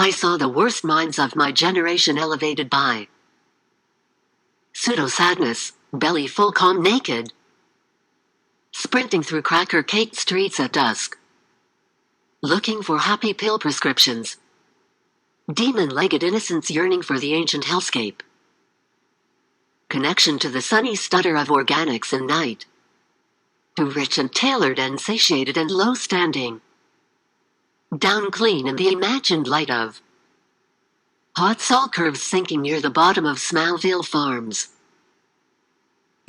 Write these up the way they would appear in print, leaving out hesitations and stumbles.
I saw the worst minds of my generation elevated by pseudo-sadness, belly full calm naked, sprinting through cracker-caked streets at dusk, looking for happy pill prescriptions, demon-legged innocence yearning for the ancient hellscape, connection to the sunny stutter of organics in night, too rich and tailored and satiated and low-standing, down clean in the imagined light of hot salt curves sinking near the bottom of Smallville Farms,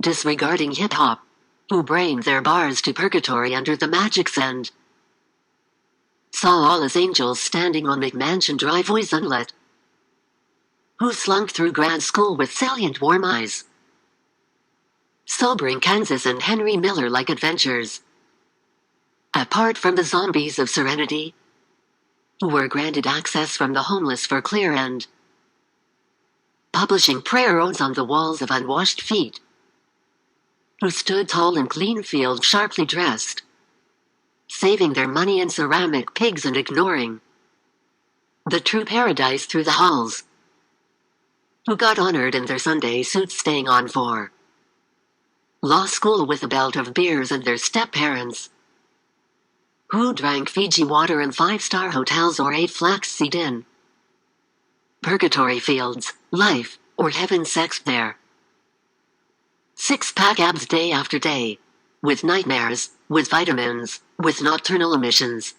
disregarding hip-hop, who brained their bars to purgatory under the magic sand, saw all as angels standing on McMansion driveways unlit, who slunk through grad school with salient warm eyes, sobering Kansas and Henry Miller-like adventures, apart from the zombies of serenity, who were granted access from the homeless for clear and publishing prayer odes on the walls of unwashed feet, who stood tall in clean fields sharply dressed, saving their money in ceramic pigs and ignoring the true paradise through the halls, who got honored in their Sunday suits staying on for law school with a belt of beers and their step-parents, who drank Fiji water in five-star hotels or ate flaxseed in purgatory fields, life, or heaven sex there. Six-pack abs day after day, with nightmares, with vitamins, with nocturnal emissions,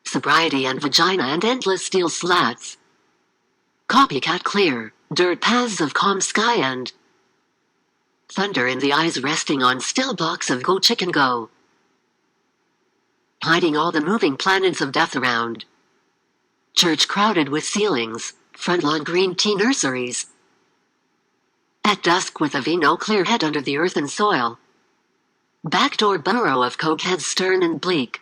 sobriety and vagina and endless steel slats, copycat clear, dirt paths of calm sky and thunder in the eyes resting on still blocks of Go Chicken Go, hiding all the moving planets of death around. Church crowded with ceilings, front lawn green tea nurseries. At dusk with a vino clear head under the earth and soil. Backdoor burrow of cokeheads stern and bleak.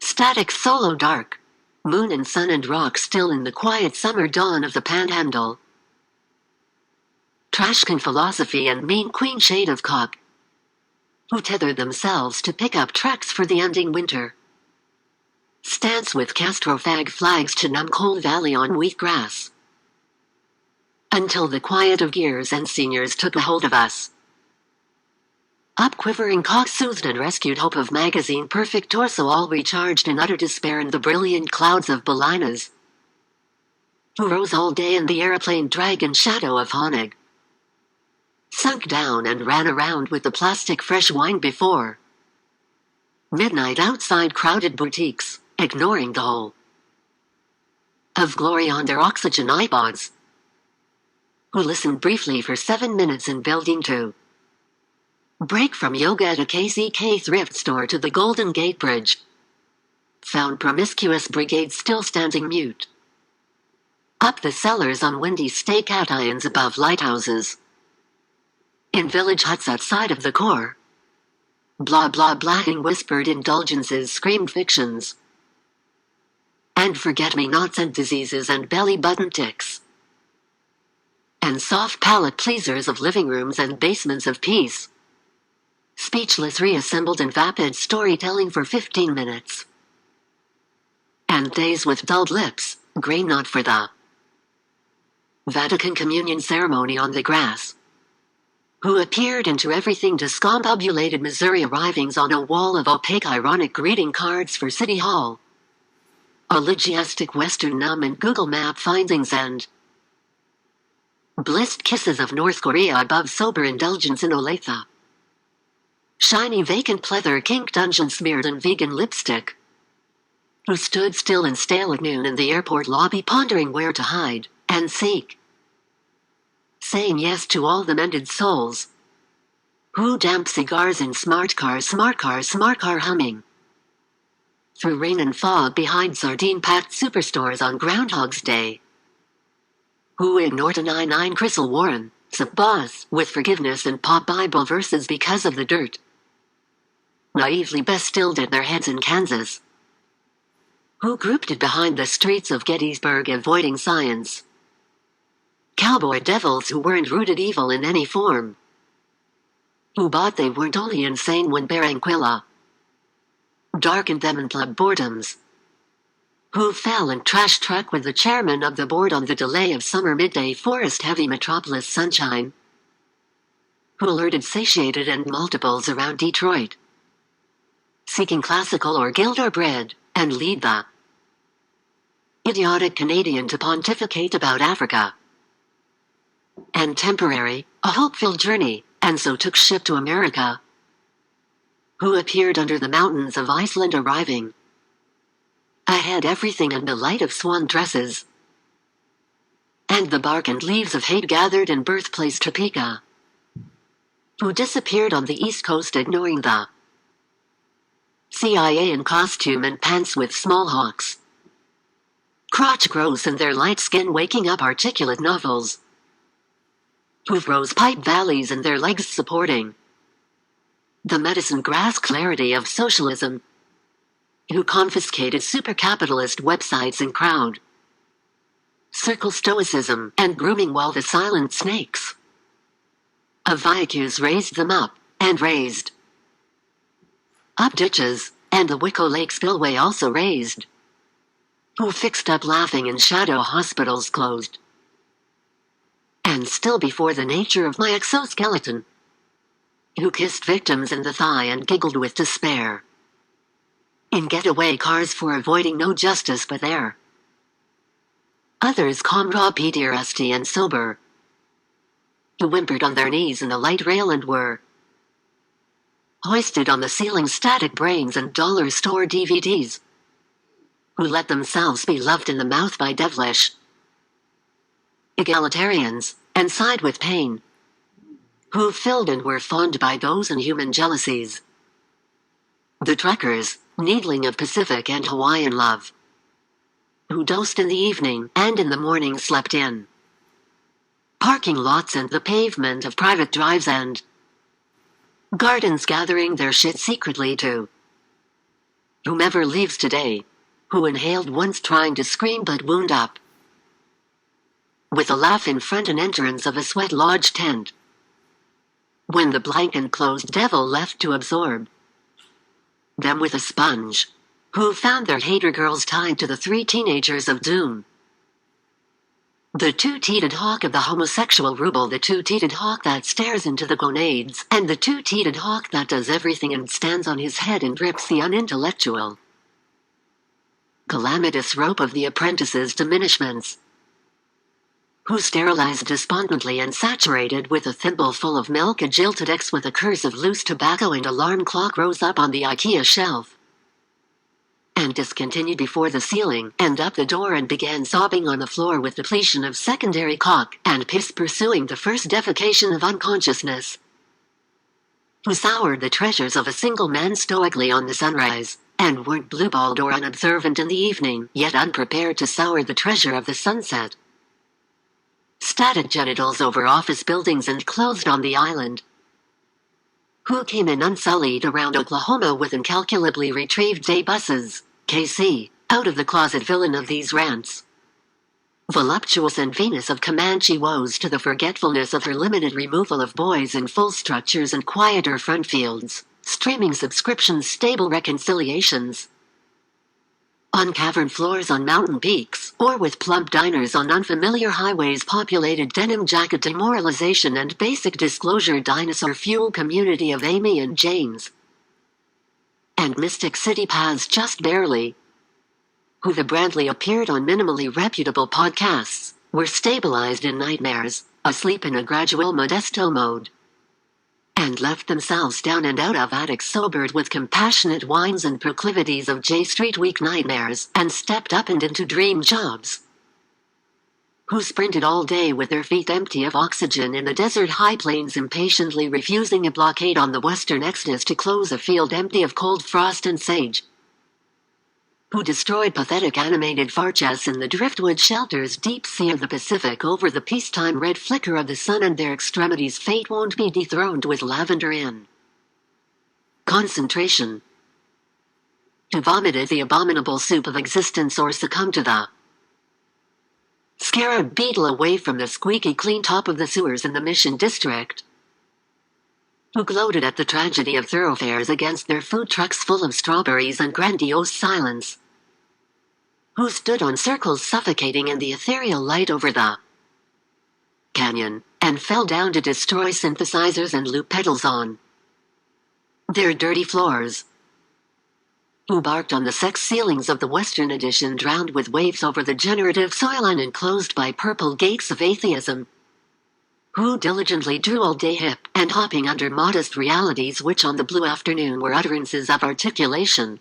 Static solo dark. Moon and sun and rock still in the quiet summer dawn of the panhandle. Trashcan philosophy and mean queen shade of cock, who tethered themselves to pick up tracks for the ending winter. Stance with Castrofag flags to numb Coal Valley on wheat grass. Until the quiet of gears and seniors took a hold of us. Up quivering cock soothed and rescued hope of magazine perfect torso all recharged in utter despair in the brilliant clouds of Bolinas, who rose all day in the airplane dragon shadow of Honig, sunk down and ran around with the plastic fresh wine before midnight outside crowded boutiques, ignoring the whole of glory on their oxygen iPods, who listened briefly for 7 minutes in building 2. Break from yoga at a KZK thrift store to the Golden Gate Bridge. Found promiscuous brigade still standing mute. Up the cellars on windy stakeout irons above lighthouses. In village huts outside of the core. Blah blah blahing whispered indulgences screamed fictions. And forget-me-nots and diseases and belly button ticks. And soft palate pleasers of living rooms and basements of peace. Speechless reassembled in vapid storytelling for 15 minutes. And days with dulled lips, gray not for the Vatican communion ceremony on the grass. Who appeared into everything discombobulated Missouri arrivings on a wall of opaque ironic greeting cards for City Hall. Elegiastic Western numb and Google Map findings and blissed kisses of North Korea above sober indulgence in Olathe. Shiny vacant pleather kink dungeon smeared in vegan lipstick. Who stood still and stale at noon in the airport lobby pondering where to hide and seek. Saying yes to all the mended souls. Who damp cigars in smart car humming. Through rain and fog behind sardine-packed superstores on Groundhog's Day. Who ignored a 9-9 Crystal Warren, boss with forgiveness and pop Bible verses because of the dirt. Naively bestilled in their heads in Kansas. Who grouped it behind the streets of Gettysburg avoiding science. Cowboy devils who weren't rooted evil in any form. Who bought they weren't only insane when Barranquilla darkened them in club boredoms. who fell in trash truck with the chairman of the board on the delay of summer midday forest-heavy metropolis sunshine, who alerted satiated and multiples around Detroit, seeking classical or guild or bread, and lead the idiotic Canadian to pontificate about Africa, and temporary, a hopeful journey, and so took ship to America, who appeared under the mountains of Iceland arriving, ahead everything in the light of swan dresses, and the bark and leaves of hate gathered in birthplace Topeka, who disappeared on the East Coast ignoring the CIA in costume and pants with small hawks, crotch gross in their light skin waking up articulate novels, who rose pipe valleys and their legs supporting the medicine grass clarity of socialism, who confiscated super-capitalist websites and crowd circle stoicism and grooming while the silent snakes of Viacus raised them up, and raised up ditches, and the Wicklow Lake spillway also raised, who fixed up laughing in shadow hospitals closed, and still before the nature of my exoskeleton, who kissed victims in the thigh and giggled with despair in getaway cars for avoiding no justice but there. Others calm raw PTSD and sober, who whimpered on their knees in the light rail and were hoisted on the ceiling static brains and dollar store DVDs, who let themselves be loved in the mouth by devilish egalitarians, and sighed with pain, who filled and were fond by those inhuman jealousies, the trekkers, needling of Pacific and Hawaiian love, who dosed in the evening and in the morning slept in parking lots and the pavement of private drives and gardens gathering their shit secretly to whomever leaves today, who inhaled once trying to scream but wound up with a laugh in front and entrance of a sweat lodge tent, when the blank enclosed devil left to absorb them with a sponge, who found their hater girls tied to the three teenagers of doom. The two-teated hawk of the homosexual ruble, the two-teated hawk that stares into the gonades, and the two-teated hawk that does everything and stands on his head and rips the unintellectual calamitous rope of the apprentice's diminishments, who sterilized despondently and saturated with a thimbleful of milk a jilted ex with a curse of loose tobacco and alarm clock rose up on the IKEA shelf, and discontinued before the ceiling, and up the door and began sobbing on the floor with depletion of secondary cock and piss pursuing the first defecation of unconsciousness, who soured the treasures of a single man stoically on the sunrise, and weren't blueballed or unobservant in the evening, yet unprepared to sour the treasure of the sunset. Static genitals over office buildings and clothed on the island, who came in unsullied around Oklahoma with incalculably retrieved day buses, KC, out of the closet villain of these rants, voluptuous and Venus of Comanche woes to the forgetfulness of her limited removal of boys in full structures and quieter front fields, streaming subscriptions stable reconciliations, on cavern floors on mountain peaks, or with plump diners on unfamiliar highways populated denim jacket demoralization and basic disclosure dinosaur fuel community of Amy and James, and Mystic City paths just barely, who the brandly appeared on minimally reputable podcasts, were stabilized in nightmares, asleep in a gradual Modesto mode, and left themselves down and out of attics sobered with compassionate whines and proclivities of J Street week nightmares, and stepped up and into dream jobs, who sprinted all day with their feet empty of oxygen in the desert high plains impatiently refusing a blockade on the western exodus to close a field empty of cold frost and sage, who destroyed pathetic animated farchests in the driftwood shelters deep sea of the Pacific over the peacetime red flicker of the sun, and their extremities fate won't be dethroned with lavender in concentration, who vomited the abominable soup of existence or succumbed to the scarab beetle away from the squeaky clean top of the sewers in the Mission District, who gloated at the tragedy of thoroughfares against their food trucks full of strawberries and grandiose silence, who stood on circles suffocating in the ethereal light over the canyon, and fell down to destroy synthesizers and loop pedals on their dirty floors, who barked on the sex ceilings of the Western Edition drowned with waves over the generative soil and enclosed by purple gates of atheism, who diligently drew all day hip and hopping under modest realities which on the blue afternoon were utterances of articulation,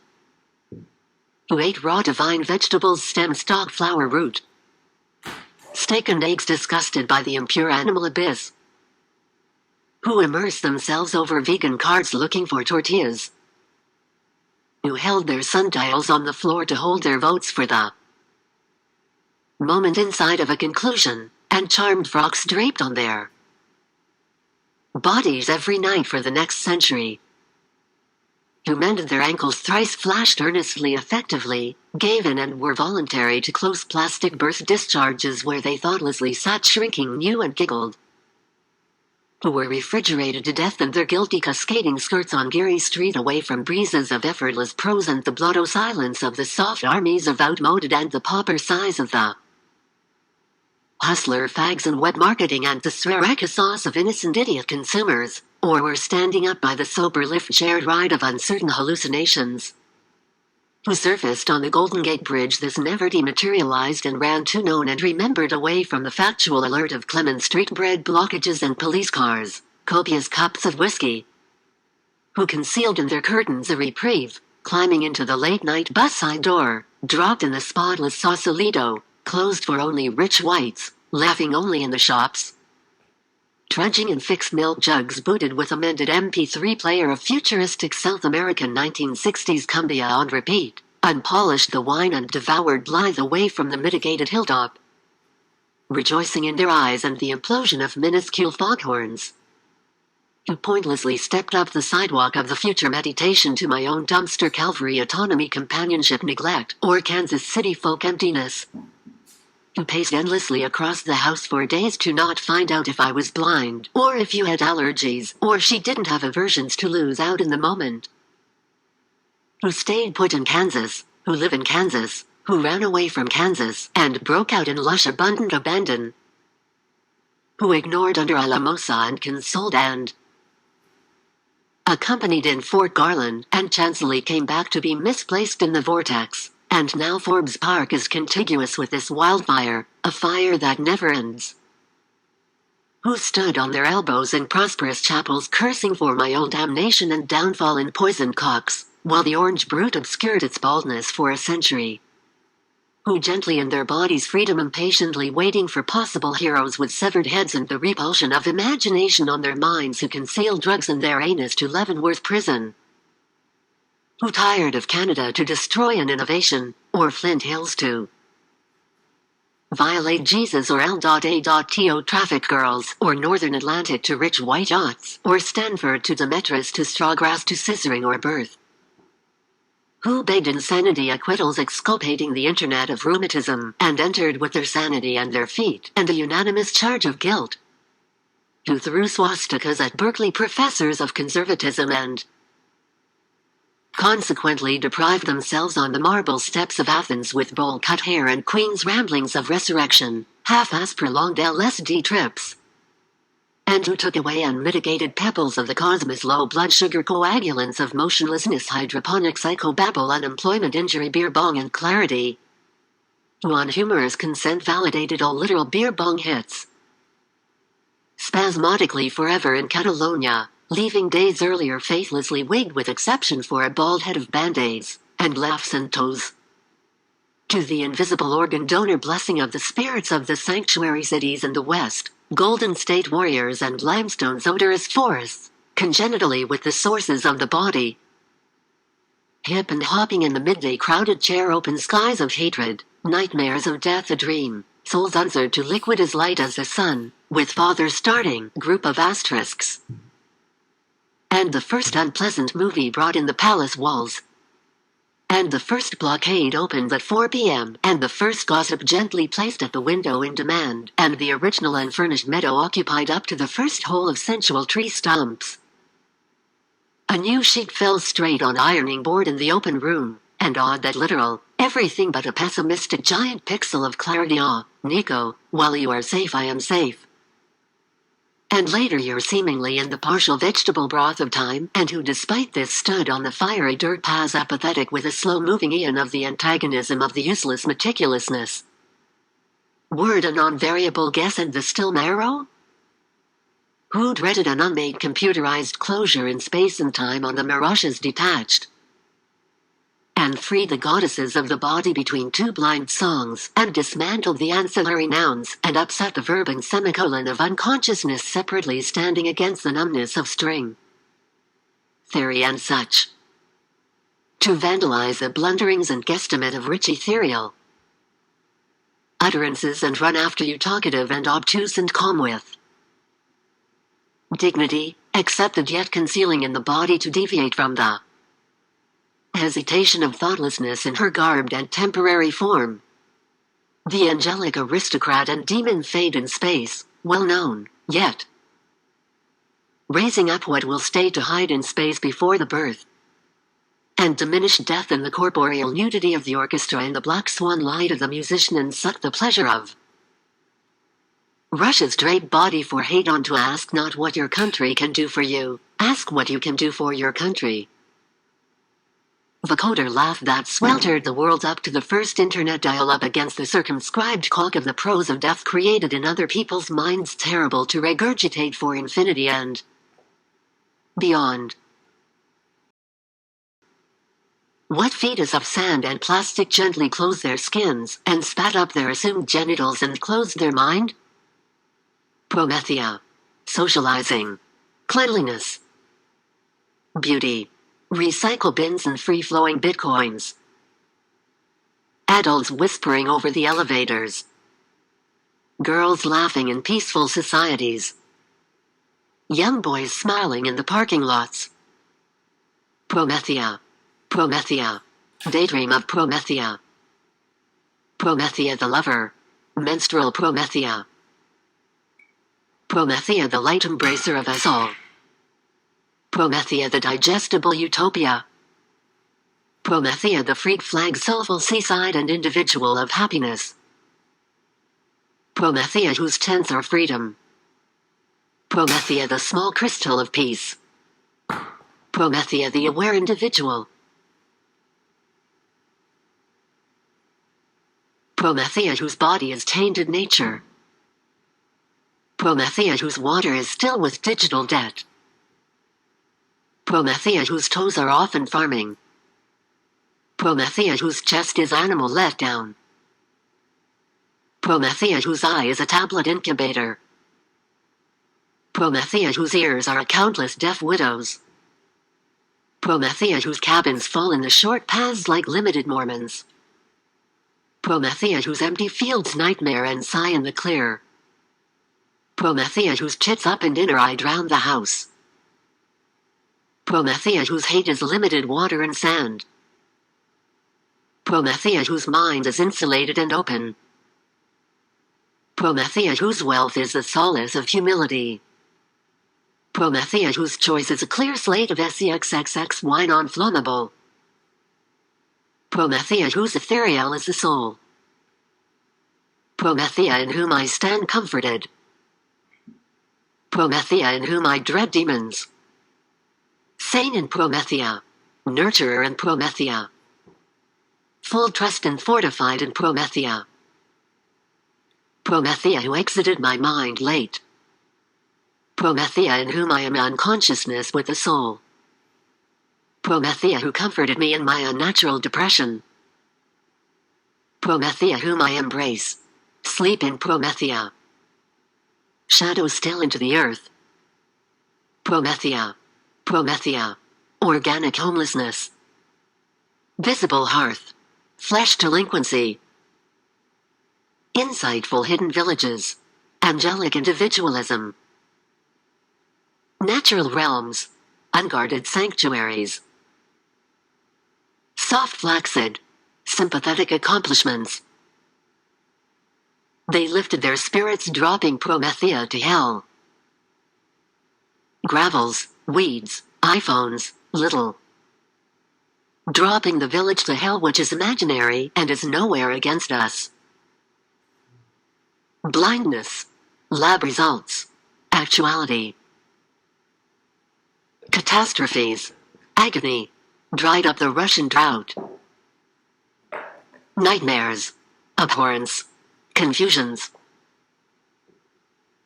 who ate raw divine vegetables stem stock flower root, steak and eggs disgusted by the impure animal abyss, who immersed themselves over vegan cards looking for tortillas, who held their sundials on the floor to hold their votes for the moment inside of a conclusion, and charmed frocks draped on their bodies every night for the next century, who mended their ankles thrice flashed earnestly effectively, gave in and were voluntary to close plastic birth discharges where they thoughtlessly sat shrinking new and giggled, who were refrigerated to death in their guilty cascading skirts on Geary Street away from breezes of effortless prose and the blotto silence of the soft armies of outmoded and the pauper sighs of the hustler fags and wet marketing and the sriracha sauce of innocent idiot consumers, or were standing up by the sober lift shared ride of uncertain hallucinations, who surfaced on the Golden Gate Bridge this never dematerialized and ran too known and remembered away from the factual alert of Clement Street bread blockages and police cars, copious cups of whiskey, who concealed in their curtains a reprieve, climbing into the late-night bus side door, dropped in the spotless Sausalito, closed for only rich whites, laughing only in the shops, trudging in fixed milk jugs booted with amended MP3 player of futuristic South American 1960s cumbia on repeat, unpolished the wine and devoured blithe away from the mitigated hilltop, rejoicing in their eyes and the implosion of minuscule foghorns, who pointlessly stepped up the sidewalk of the future meditation to my own dumpster Calvary autonomy companionship neglect or Kansas City folk emptiness, who paced endlessly across the house for days to not find out if I was blind, or if you had allergies, or she didn't have aversions to lose out in the moment, who stayed put in Kansas, who live in Kansas, who ran away from Kansas, and broke out in lush abundant abandon, who ignored under Alamosa and consoled and accompanied in Fort Garland, and chancellly came back to be misplaced in the vortex. And now Forbes Park is contiguous with this wildfire, a fire that never ends, who stood on their elbows in prosperous chapels cursing for my own damnation and downfall in poisoned cocks, while the orange brute obscured its baldness for a century, who gently in their bodies freedom impatiently waiting for possible heroes with severed heads and the repulsion of imagination on their minds who conceal drugs in their anus to Leavenworth prison, who tired of Canada to destroy an innovation, or Flint Hills to violate Jesus or L.A.T.O. traffic girls, or Northern Atlantic to rich white yachts, or Stanford to Demetrius to Strawgrass to scissoring or birth, who begged insanity acquittals exculpating the internet of rheumatism, and entered with their sanity and their feet, and a unanimous charge of guilt, who threw swastikas at Berkeley professors of conservatism and consequently deprived themselves on the marble steps of Athens with bowl-cut hair and Queen's ramblings of resurrection, half-ass prolonged LSD trips, and who took away unmitigated pebbles of the cosmos low blood sugar coagulants of motionlessness hydroponic psychobabble unemployment injury beer bong and clarity, who on humorous consent validated all literal beer bong hits, spasmodically forever in Catalonia, leaving days earlier faithlessly wigged with exception for a bald head of band-aids, and laughs and toes, to the invisible organ donor blessing of the spirits of the sanctuary cities in the West, Golden State Warriors and limestone's odorous forests, congenitally with the sources of the body, hip and hopping in the midday crowded chair open skies of hatred, nightmares of death a dream, souls answered to liquid as light as the sun, with father starting, group of asterisks, and the first unpleasant movie brought in the palace walls, and the first blockade opened at 4 p.m., and the first gossip gently placed at the window in demand, and the original unfurnished meadow occupied up to the first hole of sensual tree stumps. A new sheet fell straight on ironing board in the open room, and odd that literal, Everything but a pessimistic giant pixel of clarity. Ah, Nico, while you are safe I am safe. And later you're seemingly in the partial vegetable broth of time, and who despite this stood on the fiery dirt paths apathetic with a slow-moving eon of the antagonism of the useless meticulousness. Word a non-variable guess and the still marrow? Who dreaded an unmade computerized closure in space and time on the mirages detached? And freed the goddesses of the body between two blind songs, and dismantled the ancillary nouns, and upset the verb and semicolon of unconsciousness separately standing against the numbness of string theory and such. To vandalize the blunderings and guesstimate of rich ethereal utterances and run after you talkative and obtuse and calm with dignity, accepted yet concealing in the body to deviate from the hesitation of thoughtlessness in her garbed and temporary form. The angelic aristocrat and demon fade in space, well known, yet raising up what will stay to hide in space before the birth and diminish death in the corporeal nudity of the orchestra and the black swan light of the musician and suck the pleasure of Russia's draped body for hate on to ask not what your country can do for you, ask what you can do for your country. Vocoder laugh that sweltered the world up to the first internet dial-up against the circumscribed caulk of the prose of death created in other people's minds terrible to regurgitate for infinity and beyond. What fetus of sand and plastic gently closed their skins and spat up their assumed genitals and closed their mind? Promethea. Socializing. Cleanliness. Beauty. Recycle bins and free-flowing bitcoins. Adults whispering over the elevators. Girls laughing in peaceful societies. Young boys smiling in the parking lots. Promethea. Promethea. Daydream of Promethea. Promethea the lover. Menstrual Promethea. Promethea the light embracer of us all. Promethea the digestible utopia. Promethea the freak flag soulful seaside and individual of happiness. Promethea whose tenets are freedom. Promethea the small crystal of peace. Promethea the aware individual. Promethea whose body is tainted nature. Promethea whose water is still with digital debt. Promethea whose toes are often farming. Promethea whose chest is animal let down. Promethea whose eye is a tablet incubator. Promethea whose ears are a countless deaf widows. Promethea whose cabins fall in the short paths like limited Mormons. Promethea whose empty fields nightmare and sigh in the clear. Promethea whose chits up and inner eye drown the house. Promethea whose hate is limited water and sand. Promethea whose mind is insulated and open. Promethea whose wealth is the solace of humility. Promethea whose choice is a clear slate of SEXXX wine non-flammable. Promethea whose ethereal is the soul. Promethea in whom I stand comforted. Promethea in whom I dread demons. Sane in Promethea. Nurturer in Promethea. Full trust and fortified in Promethea. Promethea who exited my mind late. Promethea in whom I am unconsciousness with the soul. Promethea who comforted me in my unnatural depression. Promethea whom I embrace. Sleep in Promethea. Shadow still into the earth. Promethea. Promethea. Organic homelessness. Visible hearth. Flesh delinquency. Insightful hidden villages. Angelic individualism. Natural realms. Unguarded sanctuaries. Soft flaccid. Sympathetic accomplishments. They lifted their spirits dropping Promethea to hell. Gravels, weeds, iPhones, little dropping the village to hell which is imaginary and is nowhere against us. Blindness. Lab results. Actuality. Catastrophes. Agony. Dried up the Russian drought. Nightmares. Abhorrence. Confusions.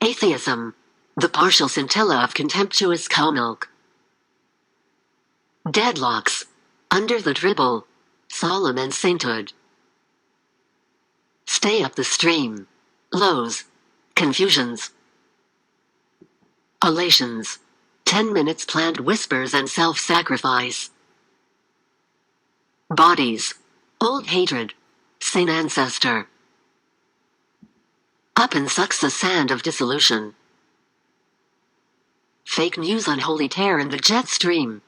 Atheism. The partial scintilla of contemptuous cow milk. Deadlocks. Under the dribble. Solemn and sainthood. Stay up the stream. Lows. Confusions. Elations. 10 minutes planned whispers and self-sacrifice. Bodies. Old hatred. Saint ancestor. Up and sucks the sand of dissolution. Fake news unholy tear in the jet stream.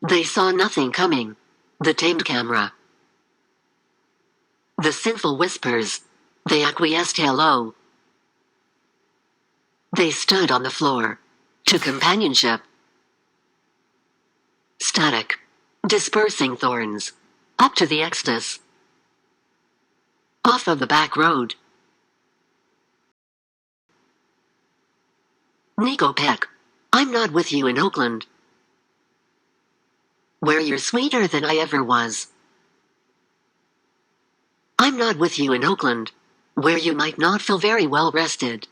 They saw nothing coming. The tamed camera. The sinful whispers. They acquiesced hello. They stood on the floor. To companionship. Static. Dispersing thorns. Up to the ecstasy. Off of the back road. Nico Peck. I'm not with you in Oakland. Where you're sweeter than I ever was. I'm not with you in Oakland. Where you might not feel very well rested.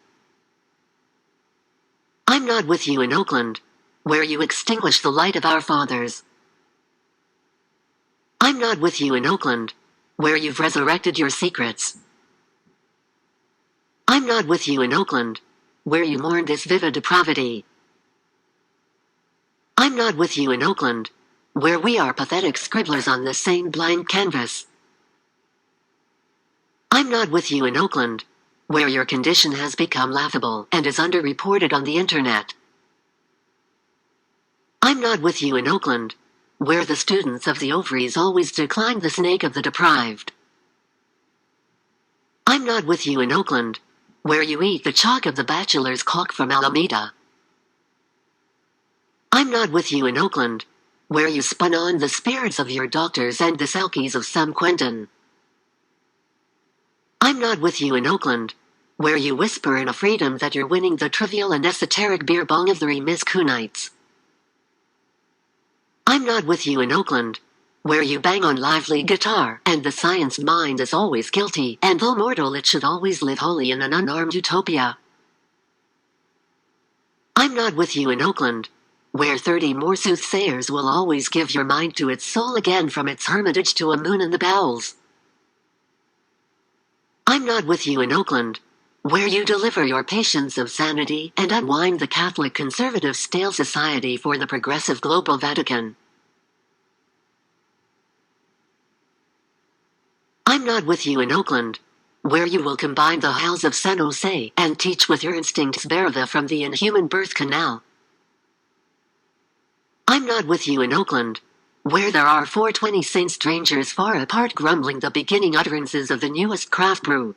I'm not with you in Oakland. Where you extinguish the light of our fathers. I'm not with you in Oakland. Where you've resurrected your secrets. I'm not with you in Oakland. Where you mourn this vivid depravity. I'm not with you in Oakland. Where we are pathetic scribblers on the same blank canvas. I'm not with you in Oakland. Where your condition has become laughable and is underreported on the internet. I'm not with you in Oakland. Where the students of the ovaries always decline the snake of the deprived. I'm not with you in Oakland. Where you eat the chalk of the bachelor's cock from Alameda. I'm not with you in Oakland. Where you spun on the spirits of your doctors and the selkies of San Quentin. I'm not with you in Oakland. Where you whisper in a freedom that you're winning the trivial and esoteric beer bong of the Remis Kunites. I'm not with you in Oakland. Where you bang on lively guitar and the science mind is always guilty and though mortal it should always live wholly in an unarmed utopia. I'm not with you in Oakland. Where 30 more soothsayers will always give your mind to its soul again from its hermitage to a moon in the bowels. I'm not with you in Oakland. Where you deliver your patience of sanity and unwind the Catholic conservative stale society for the progressive global Vatican. I'm not with you in Oakland. Where you will combine the howls of San Jose and teach with your instincts Berva from the inhuman birth canal. I'm not with you in Oakland. Where there are 420 saint strangers far apart grumbling the beginning utterances of the newest craft brew.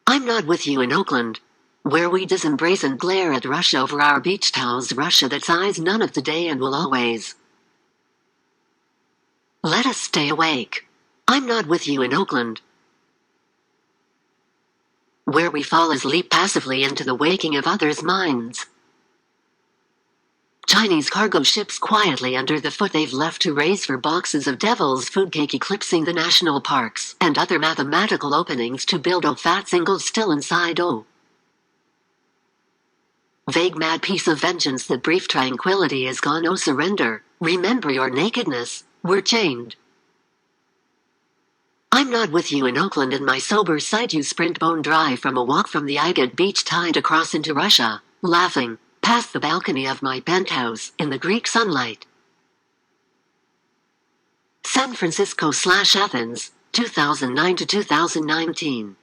I'm not with you in Oakland. Where we disembrace and glare at Russia over our beach towels, Russia that sighs none of the day and will always. Let us stay awake. I'm not with you in Oakland. Where we fall asleep passively into the waking of others' minds. Chinese cargo ships quietly under the foot they've left to race for boxes of devil's food cake eclipsing the national parks and other mathematical openings to build a fat single still inside Vague mad piece of vengeance that brief tranquility is gone. Oh surrender, remember your nakedness, we're chained. I'm not with you in Oakland. In my sober sight you sprint bone dry from a walk from the Agate beach tied across into Russia, laughing, past the balcony of my penthouse in the Greek sunlight. San Francisco/Athens, 2009 to 2019.